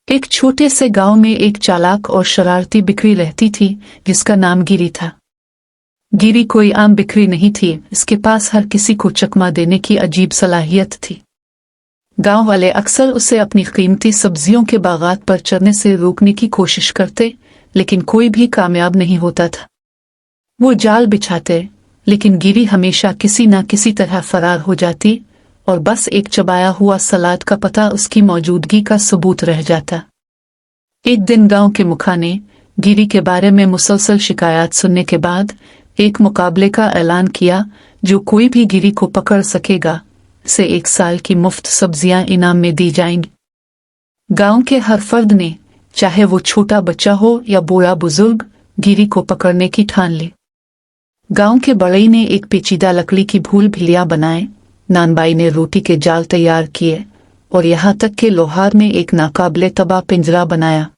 एक छोटे से गांव में एक चालाक और शरारती बिक्री रहती थी जिसका नाम गिरी था। गिरी कोई आम बिक्री नहीं थी, इसके पास हर किसी को चकमा देने की अजीब सलाहियत थी। गांव वाले अक्सर उसे अपनी कीमती सब्जियों के बागात पर चढ़ने से रोकने की कोशिश करते, लेकिन कोई भी कामयाब नहीं होता था। वो जाल बिछाते, लेकिन गिरी हमेशा किसी न किसी तरह फरार हो जाती और बस एक चबाया हुआ सलाद का पता उसकी मौजूदगी का सबूत रह जाता। एक दिन गांव के मुखिया ने गिरी के बारे में मुसलसल शिकायत सुनने के बाद एक मुकाबले का ऐलान किया। जो कोई भी गिरी को पकड़ सकेगा उसे 1 साल की मुफ्त सब्जियां इनाम में दी जाएंगी। गांव के हर फर्द ने, चाहे वो छोटा बच्चा हो या बूढ़ा बुजुर्ग, गिरी को पकड़ने की ठान ली। गांव के बड़ई ने एक पेचीदा लकड़ी की भूल भिलिया बनाए, नानबाई ने रोटी के जाल तैयार किए और यहाँ तक कि लोहार ने एक नाकाबिले तबाह पिंजरा बनाया।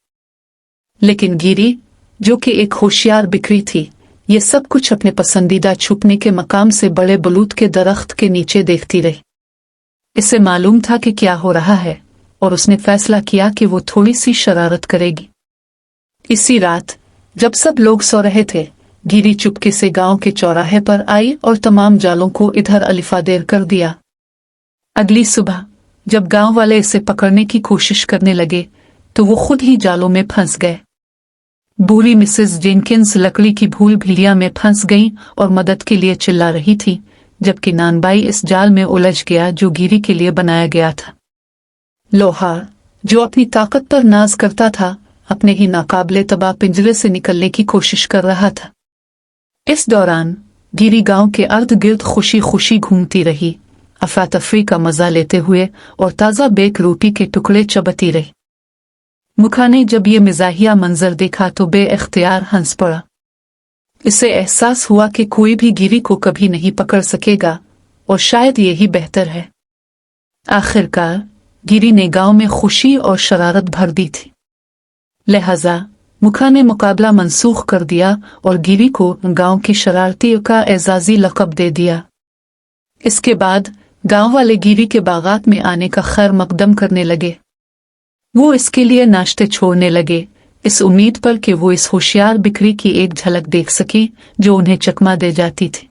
लेकिन गिरी, जो कि एक होशियार बिक्री थी, ये सब कुछ अपने पसंदीदा छुपने के मकाम से बड़े बलूत के दरख्त के नीचे देखती रही। इसे मालूम था कि क्या हो रहा है और उसने फैसला किया कि वो थोड़ी सी शरारत करेगी। इसी रात जब सब लोग सो रहे थे, गिरी चुपके से गांव के चौराहे पर आई और तमाम जालों को इधर अलिफादेर कर दिया। अगली सुबह जब गांव वाले इसे पकड़ने की कोशिश करने लगे तो वो खुद ही जालों में फंस गए। बूढ़ी मिसेस जेनकिंस लकड़ी की भूल भिलिया में फंस गईं और मदद के लिए चिल्ला रही थी, जबकि नानबाई इस जाल में उलझ गया जो गिरी के लिए बनाया गया था। लोहार, जो अपनी ताकत पर नाज करता था, अपने ही नाकाबिले तबाह पिंजरे से निकलने की कोशिश कर रहा था। इस दौरान गिरी गांव के अर्ध गिर्द खुशी खुशी घूमती रही, अफरा-तफरी का मजा लेते हुए और ताज़ा बेक रोटी के टुकड़े चबती रही। मुखिया ने जब ये मिजाहिया मंजर देखा तो बे-इख्तियार हंस पड़ा। इसे एहसास हुआ कि कोई भी गिरी को कभी नहीं पकड़ सकेगा और शायद यही बेहतर है। आखिरकार गिरी ने गांव में खुशी और शरारत भर दी थी। लिहाजा मुखिया ने मुकाबला मंसूख कर दिया और गिरी को गांव की शरारती का एजाजी लक़ब दे दिया। इसके बाद गांव वाले गिरी के बागात में आने का खैर मकदम करने लगे। वो इसके लिए नाश्ते छोड़ने लगे, इस उम्मीद पर कि वो इस होशियार बिक्री की एक झलक देख सके जो उन्हें चकमा दे जाती थी।